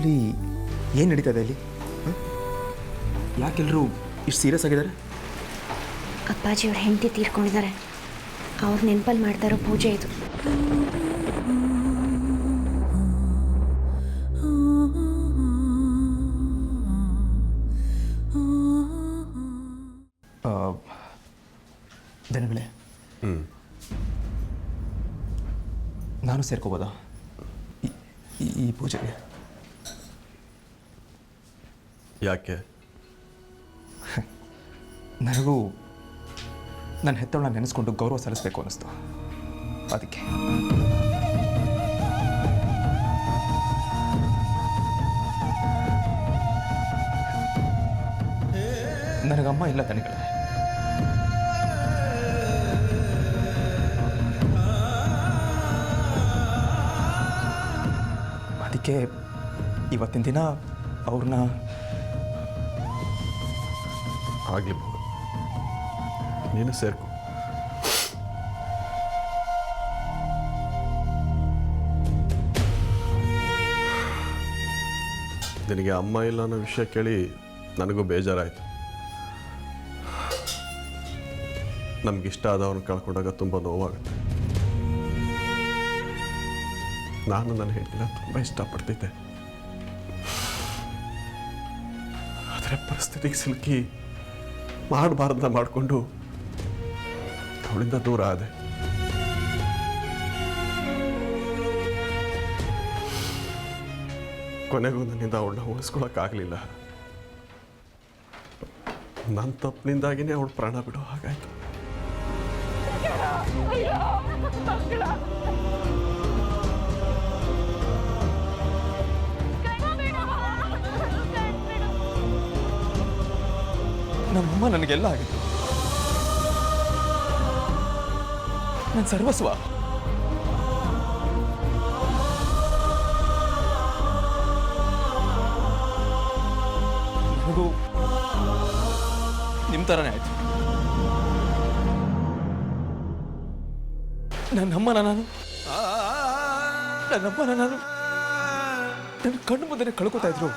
Actually ಏನು ನಡೀತದೆ ಇಲ್ಲಿ? ಯಾಕೆಲ್ಲರೂ ಇಷ್ಟು ಸೀರಿಯಸ್ ಆಗಿದ್ದಾರೆ? ಅಪ್ಪಾಜಿಯವ್ರ ಹೆಂಡತಿ ತೀರ್ಕೊಂಡಿದ್ದಾರೆ. ಅವ್ರ ನೆನಪಲ್ಲಿ ಮಾಡ್ತಾ ಇರೋ ಪೂಜೆ ಇದು. ಜನಗಳೇ, ನಾನು ಸೇರ್ಕೋಬೋದಾ ಈ ಪೂಜೆಗೆ? ಯಾಕೆ? ನನಗೂ ನನ್ನ ಹೆತ್ತವಳನ್ನ ನೆನೆಸ್ಕೊಂಡು ಗೌರವ ಸಲ್ಲಿಸಬೇಕು ಅನ್ನಿಸ್ತು, ಅದಕ್ಕೆ. ನನಗಮ್ಮ ಇಲ್ಲ ದನಿಗಳೇ. ಅದಕ್ಕೆ ಇವತ್ತಿನ ದಿನ ಅವ್ರನ್ನ ಆಗಲಿ ಮಗ, ನೀನು ಸೇರ್ಕೊ. ನಿನಗೆ ಅಮ್ಮ ಇಲ್ಲ ಅನ್ನೋ ವಿಷಯ ಕೇಳಿ ನನಗೂ ಬೇಜಾರಾಯಿತು. ನಮಗಿಷ್ಟ ಆದವ್ರನ್ನ ಕಳ್ಕೊಂಡಾಗ ತುಂಬ ನೋವಾಗುತ್ತೆ. ನಾನು ನನ್ನ ಹೆಂಡತಿನ ತುಂಬ ಇಷ್ಟಪಡ್ತಿದ್ದೆ. ಆದರೆ ಪರಿಸ್ಥಿತಿಗೆ ಸಿಲುಕಿ ಮಾಡಬಾರ್ದನ್ನ ಮಾಡಿಕೊಂಡು ಅವಳಿಂದ ದೂರ ಆದೆ. ಕೊನೆಗೂ ನನ್ನಿಂದ ಅವಳನ್ನ ಉಳಿಸ್ಕೊಳಕ್ಕಾಗಲಿಲ್ಲ. ನನ್ನ ತಪ್ಪಿನಿಂದಾಗಿನೇ ಅವಳು ಪ್ರಾಣ ಬಿಡೋ ಹಾಗಾಯ್ತು. ನಮ್ಮಮ್ಮ ನನಗೆಲ್ಲ ಆಗಿತ್ತು, ನನ್ನ ಸರ್ವಸ್ವ. ನನಗೂ ನಿಮ್ಮ ಥರನೇ ಆಯ್ತು. ನನ್ನಮ್ಮನ ನಾನು ನನ್ನ ಕಣ್ಣು ಮುಂದೆ ಕಳ್ಕೊತಾ ಇದ್ರು.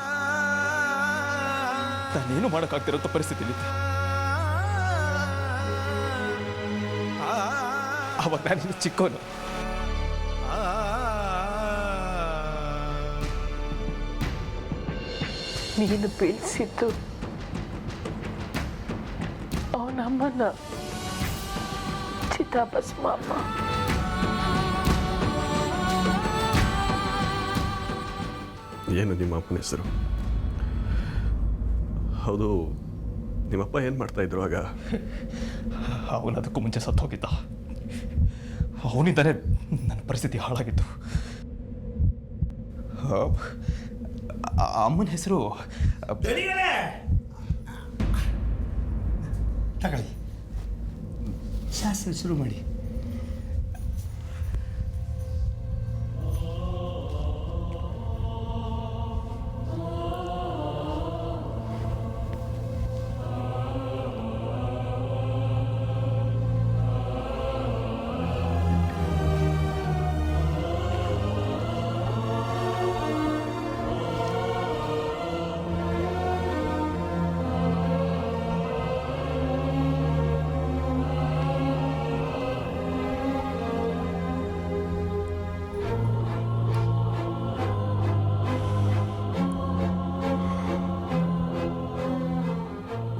ನಾನೇನು ಮಾಡೋಕ್ಕಾಗ್ತಿರೋಂಥ ಪರಿಸ್ಥಿತಿಲಿ ಅವಾಗ ನಾನು ಚಿಕ್ಕವನು. ನೀನು ಬೀಳಿಸಿದ್ದು ಅವನಮ್ಮನ ಚಿತಾಭಸ್ಮ. ಏನು ನಿಮ್ಮ ಅಪ್ಪನ ಹೆಸರು? ಹೌದು, ನಿಮ್ಮಪ್ಪ ಏನು ಮಾಡ್ತಾ ಇದ್ರು ಆಗ? ಅವನು ಅದಕ್ಕೂ ಮುಂಚೆ ಸತ್ತು ಹೋಗಿದ್ದ. ಅವನಿಂದಾನೆ ನನ್ನ ಪರಿಸ್ಥಿತಿ ಹಾಳಾಗಿತ್ತು. ಅಮ್ಮನ ಹೆಸರು ತಗೊಳ್ಳಿ, ಶಾಸ್ತ್ರ ಶುರು ಮಾಡಿ.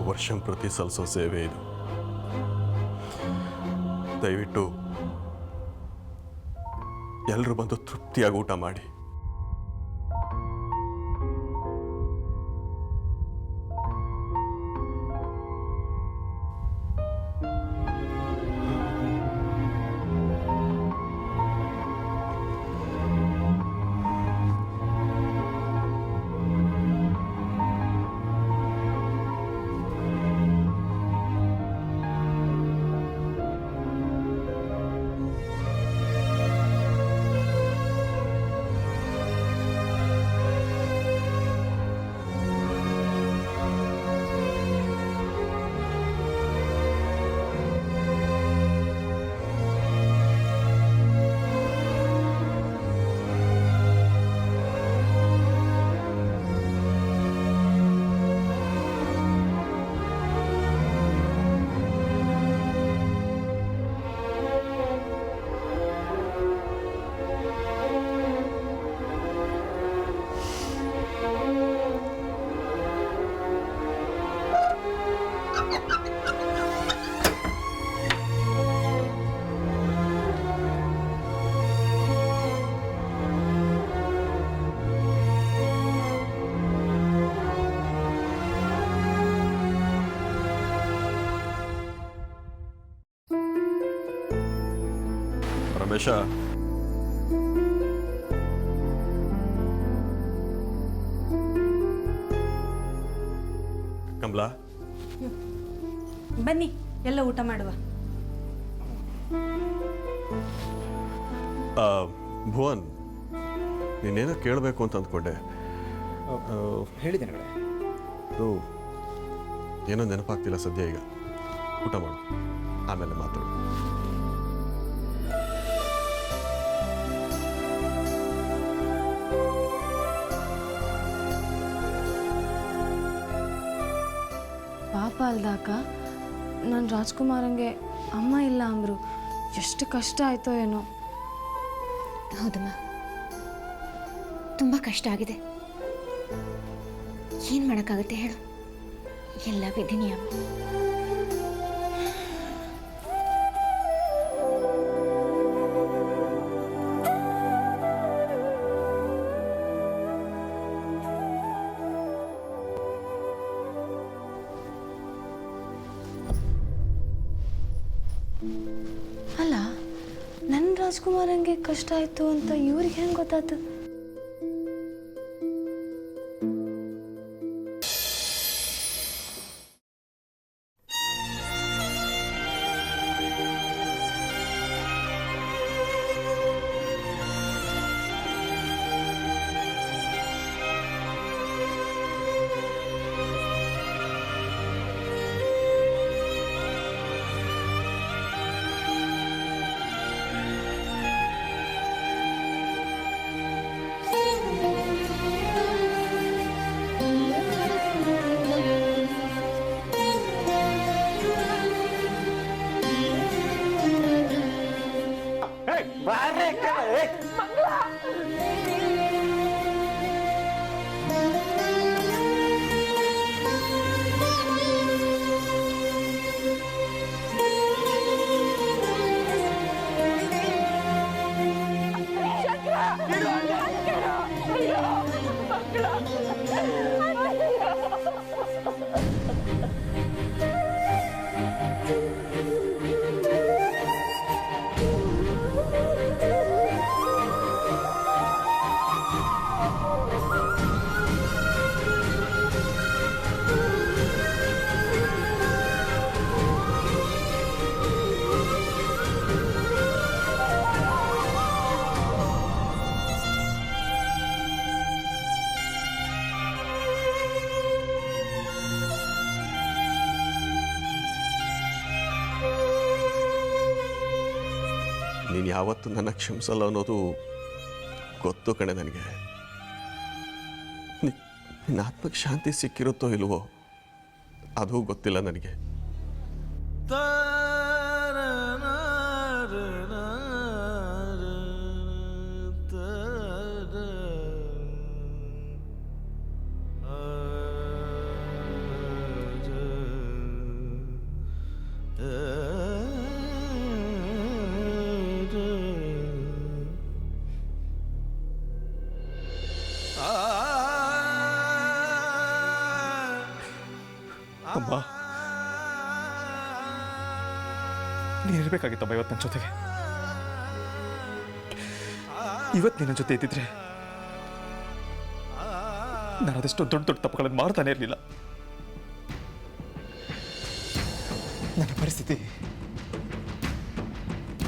ವರ್ಷಂ ಪ್ರತಿ ಸಲ್ಲಿಸೋ ಸೇವೆ ಇದು. ದಯವಿಟ್ಟು ಎಲ್ಲರೂ ಬಂದು ತೃಪ್ತಿಯಾಗಿ ಊಟ ಮಾಡಿ. ಗಣೇಶ, ಕಮಲಾ, ಬನ್ನಿ ಎಲ್ಲ ಊಟ ಮಾಡುವ. ಭುವನ್, ನೀನೇನೋ ಕೇಳಬೇಕು ಅಂತ ಅಂದ್ಕೊಂಡೆ. ಹೇಳಿದ್ದೇನೆ ಕಡೆ. ಅದು ಏನೋ ನೆನಪಾಗ್ತಿಲ್ಲ ಸದ್ಯ. ಈಗ ಊಟ ಮಾಡು, ಆಮೇಲೆ ಮಾತಾಡು. ಪಾಪ ಅಲ್ದಾಕ, ನಾನು ರಾಜ್ಕುಮಾರಂಗೆ ಅಮ್ಮ ಇಲ್ಲ ಅಂದರು. ಎಷ್ಟು ಕಷ್ಟ ಆಯಿತೋ ಏನೋ. ಹೌದಮ್ಮ, ತುಂಬ ಕಷ್ಟ ಆಗಿದೆ. ಏನು ಮಾಡೋಕ್ಕಾಗುತ್ತೆ ಹೇಳು, ಎಲ್ಲ ವಿಧಿ ನಿಯಮ. ಅಲ್ಲ, ನನ್ನ ರಾಜ್ಕುಮಾರಂಗೆ ಕಷ್ಟ ಆಯಿತು ಅಂತ ಇವ್ರಿಗೆ ಹೆಂಗೆ ಗೊತ್ತಾಯ್ತು? ನೀನು ಯಾವತ್ತೂ ನನ್ನ ಕ್ಷಮಿಸಲ್ಲ ಅನ್ನೋದು ಗೊತ್ತು ಕಣೆ ನನಗೆ. ನಿನ್ನ ಆತ್ಮಕ್ಕೆ ಶಾಂತಿ ಸಿಕ್ಕಿರುತ್ತೋ ಇಲ್ವೋ ಅದು ಗೊತ್ತಿಲ್ಲ ನನಗೆ. ಅಮ್ಮ, ನೀನು ಇರಬೇಕಾಗಿತ್ತಮ್ಮ ಇವತ್ತು ನನ್ನ ಜೊತೆಗೆ. ಇವತ್ತು ನಿನ್ನ ಜೊತೆ ಇದ್ದಿದ್ರೆ ನಾನು ಅದೆಷ್ಟೋ ದೊಡ್ಡ ದೊಡ್ಡ ತಪ್ಪುಗಳನ್ನು ಮಾಡ್ತಾನೆ ಇರಲಿಲ್ಲ. ನನ್ನ ಪರಿಸ್ಥಿತಿ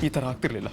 ಈ ಥರ ಆಗ್ತಿರ್ಲಿಲ್ಲ.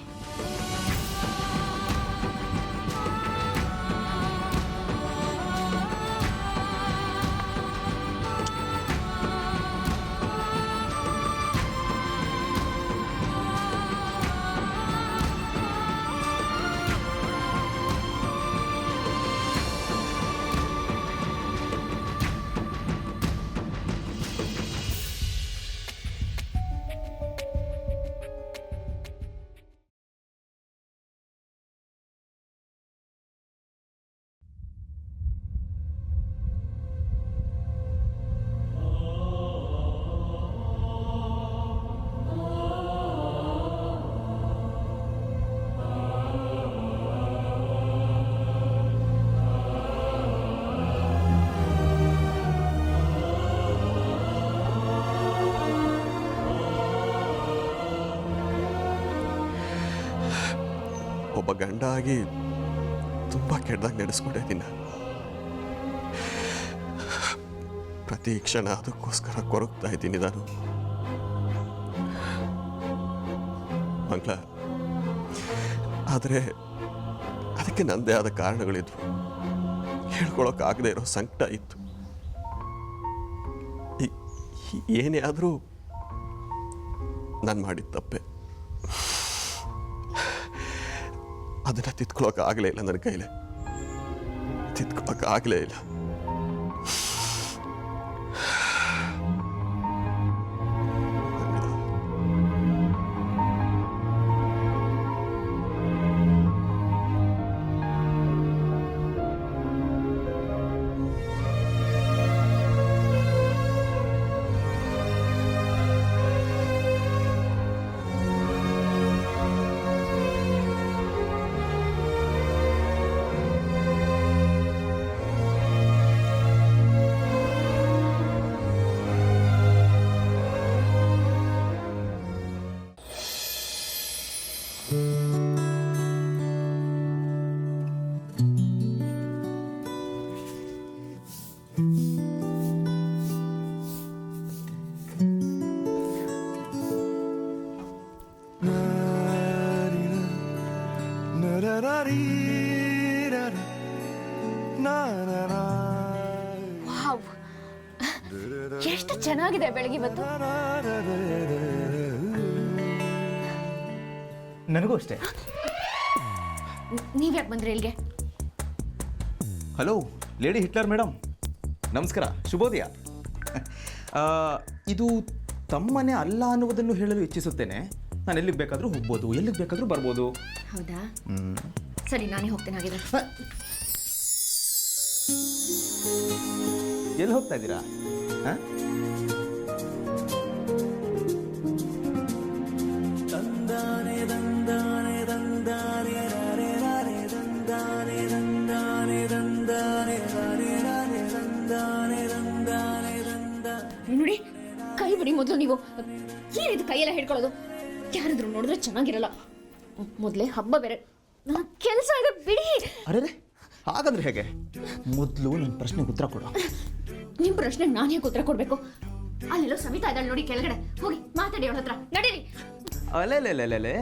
ಒಬ್ಬ ಗಂಡ ಆಗಿ ತುಂಬ ಕೆಟ್ಟದಾಗಿ ನಡೆಸ್ಕೊಂಡಿದ್ದೀನಿ. ಪ್ರತಿ ಕ್ಷಣ ಅದಕ್ಕೋಸ್ಕರ ಕೊರಗ್ತಾ ಇದ್ದೀನಿ ನಾನು. ಮಂಗ್ಲ, ಆದರೆ ಅದಕ್ಕೆ ನನ್ನದೇ ಆದ ಕಾರಣಗಳಿದ್ವು. ಹೇಳ್ಕೊಳಕ್ಕಾಗದೇ ಇರೋ ಸಂಕಟ ಇತ್ತು. ಏನೇ ಆದರೂ ನಾನು ಮಾಡಿದ ತಪ್ಪೆ. ಅದನ್ನು ತಿದ್ಕೊಳಕ್ಕಾಗಲೇ ಇಲ್ಲ, ನನ್ನ ಕೈಲೇ ತಿದ್ಕೊಳಕ್ಕಾಗಲೇ ಇಲ್ಲ. ವಾವ್, ಎಷ್ಟು ಚೆನ್ನಾಗಿದೆ ಬೆಳಗ್ಗೆ ಇವತ್ತು. ನನಗೂ ಅಷ್ಟೇ. ನೀವ್ಯಾಕೆ ಬಂದ್ರಿ ಇಲ್ಲಿಗೆ? ಹಲೋ ಲೇಡಿ ಹಿಟ್ಲರ್ ಮೇಡಮ್, ನಮಸ್ಕಾರ, ಶುಭೋದಯ. ಇದು ತಮ್ಮನೆ ಅಲ್ಲ ಅನ್ನುವುದನ್ನು ಹೇಳಲು ಇಚ್ಛಿಸುತ್ತೇನೆ. ನಾನು ಎಲ್ಲಿಗೆ ಬೇಕಾದರೂ ಹೋಗ್ಬೋದು, ಎಲ್ಲಿಗೆ ಬೇಕಾದರೂ ಬರ್ಬೋದು. ಹೌದಾ? ಸರಿ, ನಾನೇ ಹೋಗ್ತೇನೆ ಹಾಗಿದ್ರೆ. ಎಲ್ಲಿ ಹೋಗ್ತಾ ಇದ್ದೀರಾ? ನೋಡಿ, ಕೈ ಬಿಡಿ ಮೊದಲು. ನೀವು ಏನಿದು ಕೈಯೆಲ್ಲ ಹಿಡ್ಕೊಳ್ಳೋದು? ಯಾರಾದ್ರೂ ನೋಡಿದ್ರೆ ಚೆನ್ನಾಗಿರಲ್ಲ. ಮೊದಲೇ ಹಬ್ಬ ಬೇರೆ, ನನ್ನ ಕೆಲಸ ಇದೆ, ಬಿಡಿ. ಅರೆ, ಹಾಗಂದ್ರೆ ಹೇಗೆ? ಮೊದಲು ನನ್ನ ಪ್ರಶ್ನೆಗೆ ಉತ್ತರ ಕೊಡು. ನಿಮ್ಮ ಪ್ರಶ್ನೆಗೆ ನಾನು ಹೇಗೆ ಉತ್ತರ ಕೊಡಬೇಕು? ಅಲ್ಲೆಲ್ಲೋ ಸವಿತಾ ಇದ್ದಾಳೆ ನೋಡಿ ಕೆಳಗಡೆ, ಹೋಗಿ ಮಾತಾಡಿ ಅವಳ ಹತ್ರ. ನಡೀರಿ. ಅಲೆ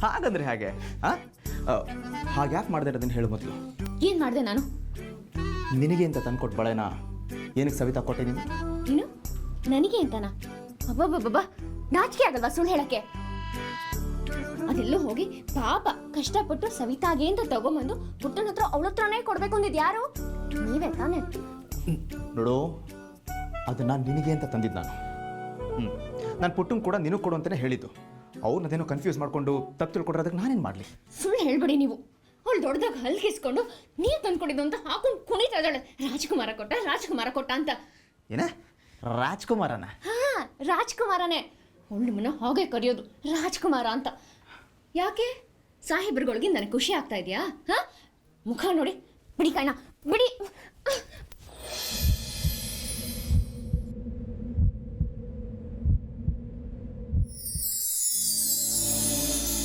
ಹಾಗಂದ್ರೆ ಹೇಗೆ? ಹಾಗೆ ಯಾಕೆ ಮಾಡ್ದೆ ಅದನ್ನು ಹೇಳು ಮೊದಲು. ಏನು ಮಾಡಿದೆ ನಾನು? ನಿನಗೆ ಅಂತ ತಂದ್ಕೊಟ್ಟು ಬಳೆನ ಏನಕ್ಕೆ ಸವಿತಾ ಕೊಟ್ಟೆ ನೀನು? ನೀನು ನನಗೆ ಅಂತನಾ? ಅಬ್ಬಬ್ಬಬ್ಬ, ನಾಚಿಕೆ ಆಗಲ್ವಾ ಸುಳ್ಳು ಹೇಳಕ್ಕೆ? ಅದೆಲ್ಲೋ ಹೋಗಿ ಪಾಪ ಕಷ್ಟಪಟ್ಟು ಸವಿತಾಗೆ ಅಂತ ತಗೊಂಬಂದು ಪುಟ್ಟನ ಹತ್ರ ಅವಳ ಹತ್ರನೇ ಕೊಡ್ಬೇಕು ಅಂದಿದ್ದು ಯಾರು? ನೀವೇ ತಾನೇ? ನೋಡು, ಅದನ್ನು ನಿನಗೆ ಅಂತ ತಂದಿದ್ದು ನಾನು. ನಾನು ಪುಟ್ಟಂಗೆ ಕೂಡ ನಿನಗೆ ಕೊಡು ಅಂತಲೇ ಹೇಳಿದ್ದು. ಅವ್ರನ್ನದೇನೋ ಕನ್ಫ್ಯೂಸ್ ಮಾಡಿಕೊಂಡು ತಪ್ಪು ತಿಳ್ಕೊಂಡ್ರೆ ಅದಕ್ಕೆ ನಾನೇನು ಮಾಡಲಿ? ಸುಳ್ಳು ಹೇಳ್ಬೇಡಿ ನೀವು. ಅವಳು ದೊಡ್ಡದಾಗ ಹಲ್ಕಿಸ್ಕೊಂಡು ನೀರು ತಂದ್ಕೊಂಡಿದ್ದು ಅಂತ ಹಾಕೊಂಡು ಕುಣಿತಾ ಇದ್ದಾಳೆ. ರಾಜ್ಕುಮಾರ ಕೊಟ್ಟ ಅಂತ. ಏನ? ರಾಜ್ಕುಮಾರನ? ಹಾ, ರಾಜ್ಕುಮಾರನೇ. ಅವಳು ನಿಮ್ಮನ್ನ ಹಾಗೆ ಕರೆಯೋದು ರಾಜ್ಕುಮಾರ ಅಂತ. ಯಾಕೆ? ಸಾಹೇಬ್ರುಗಳಿಗೆ ನನಗೆ ಖುಷಿ ಆಗ್ತಾ ಇದೆಯಾ? ಹಾ, ಮುಖ ನೋಡಿ, ಬಿಡಿ ಕಣ್ಣ, ಬಿಡಿ.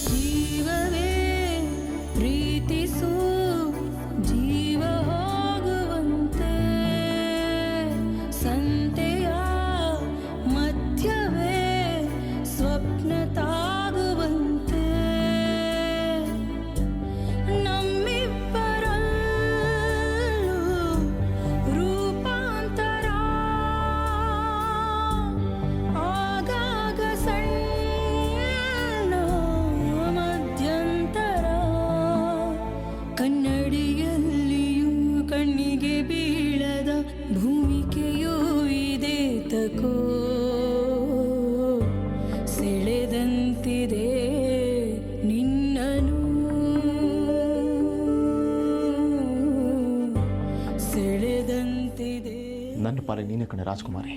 ಜೀವವೇ ಪ್ರೀತಿಸು, ಜೀವ ಹೋಗುವಂತೆ, ಸಂತೆಯ ಮಧ್ಯವೇ ಸ್ವಪ್ನ ತಾಗುವಂತೆ, ನಮ್ಮಿಬ್ಬರಲ್ಲೂ ರೂಪಾಂತರ, ಆಗಾಗ ಸಣ್ಣ ಮಧ್ಯಂತರ, ಕನ್ನಡಿಯಲ್ಲಿಯೂ ಕಣ್ಣಿಗೆ ಬೀಳದ ಭೂಮಿಕೆಯೂ ಇದೆ ತಕೋ, ಸೆಳೆದಂತಿದೆ ನಿನ್ನನು, ಸೆಳೆದಂತಿದೆ. ನನ್ನ ಪಾಲಿಗೆ ನೀನೇ ಕಣೆ ರಾಜ್ಕುಮಾರಿ.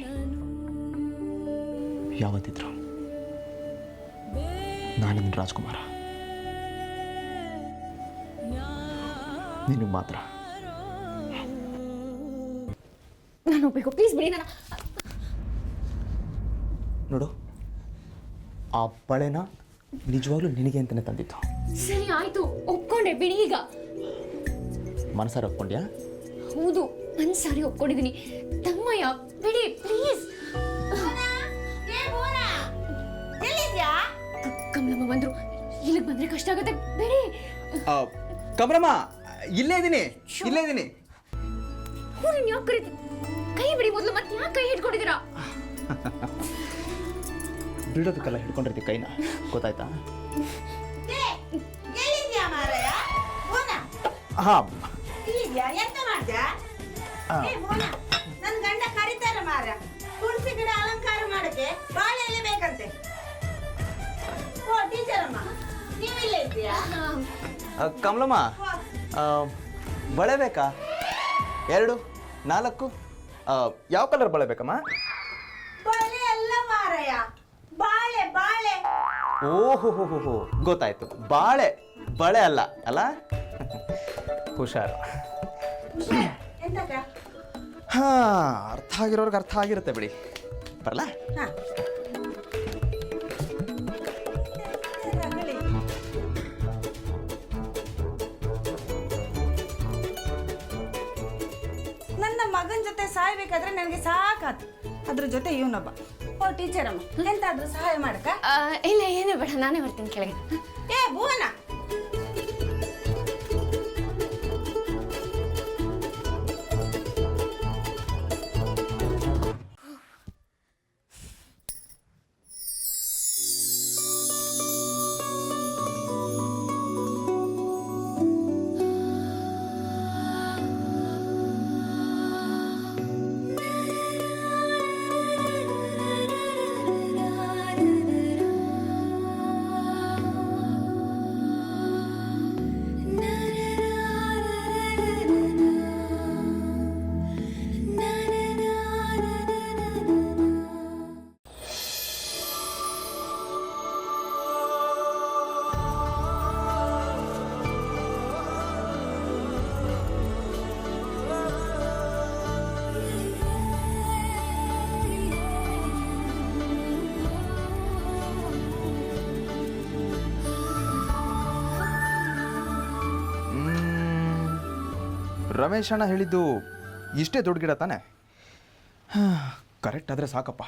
ಯಾವತ್ತಿದ್ರು ನಾನು ನಿನ್ನ ರಾಜ್ಕುಮಾರ. ನಿನಗೆ ಮಾತ್ರ. ನಾನು ಹೋಗ್ಬೇಕು, ಪ್ಲೀಸ್ ಬಿಡಿ ನನ್ನ. ನೋಡು, ಆ ಬಳೆನ ನಿಜವಾಗ್ಲೂ ನಿನಗೆ ಅಂತಲೇ ತಂದಿತ್ತು. ಸರಿ ಆಯ್ತು, ಒಪ್ಕೊಂಡೆ ಬಿಡಿ ಈಗ. ಮನಸಾರ ಒಪ್ಕೊಂಡ್ಯಾ? ಹೌದು, ಒಂದ್ಸಾರಿ ಒಪ್ಕೊಂಡಿದ್ದೀನಿ. ತಮ್ಮಯ್ಯ ಬಿಡಿ ಪ್ಲೀಸ್. ಕಮಲಮ್ಮ ಬಂದ್ರು, ಇಲ್ಲಿಗೆ ಬಂದ್ರೆ ಕಷ್ಟ ಆಗುತ್ತೆ, ಬಿಡಿ. ಕಮಲಮ್ಮ, ಇಲ್ಲೇ ಇದ್ದೀನಿ. ಹೂರಿನ್ ಯಾಕೆ ಕರೀತಿ? ಕೈ ಬಿಡಿ ಮೊದಲು, ಮತ್ತೆ ಯಾಕೆ ಕೈ ಹಿಡ್ಕೊಂಡಿದ್ದೀರಾ? ಬಿಡೋದಕ್ಕೆಲ್ಲ ಹಿಡ್ಕೊಂಡಿರ್ತಿ ಕೈನ, ಗೊತ್ತಾಯ್ತಾ? ಹಾ, ಎಂತ ಮಾಡ್ದ್ಯಾ? ನನ್ ಗಂಡ ಕರೀತಾರ ಮಾರ, ತುಳಸಿ ಗಿಡ ಅಲಂಕಾರ ಮಾಡಕ್ಕೆ ಬಾಳೆ ಎಲೆ ಬೇಕಂತೆ. ಓ ಟೀಚರ್ ಅಮ್ಮ, ನೀವಿಲ್ಲೇ ಇದ್ದೀಯಾ? ಕಮಲಮ್ಮ, ಬಳೆ ಬೇಕಾ? 2, 4? ಯಾವ ಕಲರ್ ಬಳೆ ಬೇಕಮ್ಮ? ಬಳೆ ಅಲ್ಲ ಮಾರಯ್ಯ, ಬಾಳೆ ಬಾಳೆ. ಓಹೋ, ಗೊತ್ತಾಯ್ತು. ಬಳೆ ಅಲ್ಲ ಅಲ್ಲ? ಹುಷಾರು. ಎಂತಕ್ಕ? ಹಾ, ಅರ್ಥ ಆಗಿರೋರ್ಗೆ ಅರ್ಥ ಆಗಿರುತ್ತೆ ಬಿಡಿ. ಬರಲ್ಲ? ಹಾ. ನನ್ನ ಮಗನ ಜೊತೆ ಸಾಯ್ಬೇಕಾದ್ರೆ ನನಗೆ ಸಾಕಾತು. ಅದ್ರ ಜೊತೆ ಇವನೊಬ್ಬ. ಓ ಟೀಚರ್ ಅಮ್ಮ, ಎಂತಾದ್ರೂ ಸಹಾಯ ಮಾಡಕ್ಕ? ಇಲ್ಲ, ಏನೇ ಬೇಡ, ನಾನೇ ಬರ್ತೀನಿ ಕೆಳಗೆ. ಏ ಭುವನ, ರಮೇಶ್ ಅಣ್ಣ ಹೇಳಿದ್ದು ಇಷ್ಟೇ ದೊಡ್ಡ ಗಿಡ ತಾನೆ? ಕರೆಕ್ಟ್ ಆದರೆ ಸಾಕಪ್ಪ.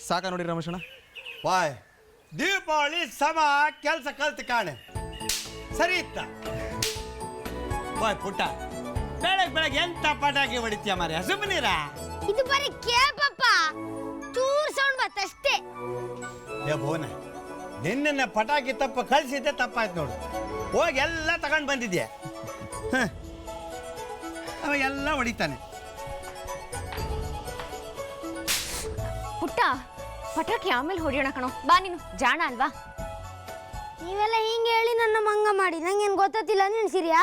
ಸಾಕ ನೋಡಿ ರಮೇಶಣ್ಣ. ವಾಯ್, ದೀಪಾವಳಿ ಸಮ ಕೆಲಸ ಕಲ್ತು ಕಾಣೆ ಸರಿ ಇತ್ತ. ವಾಯ್ ಪುಟ್ಟ, ಬೆಳಗ್ಗೆ ಎಂತ ಪಟಾಕಿ ಹೊಡಿತೀಯ ಮಾರ್ಯ, ಸುಮ್ಮನಿರ. ಇದು ಬರೀ ಕೇಪಪ್ಪ, ಚೂರ್ ಸೌಂಡ್ ಬತ್ತಷ್ಟೇ. ಏ ಭುವನ, ನಿನ್ನ ಪಟಾಕಿ ತಪ್ಪ ಕಳ್ಸಿದ್ದೆ ತಪ್ಪಾಯ್ತು ನೋಡು. ಹೋಗಿ ಎಲ್ಲ ತಗೊಂಡು ಬಂದಿದ್ಯಾ? ಅವ ಎಲ್ಲ ಹೊಡಿತಾನೆ. ಪುಟ್ಟ, ಪಟಾಕಿ ಆಮೇಲೆ ಹೊಡಿಯೋಣ ಕಣೋ, ಬಾ, ನೀನು ಜಾಣ ಅಲ್ವಾ? ನೀವೆಲ್ಲ ಹಿಂಗೆ ಹೇಳಿ ನನ್ನ ಮಂಗ ಮಾಡಿ ನಂಗೇನು ಗೊತ್ತಿಲ್ಲ ನೆನ್ಸಿರಿಯಾ?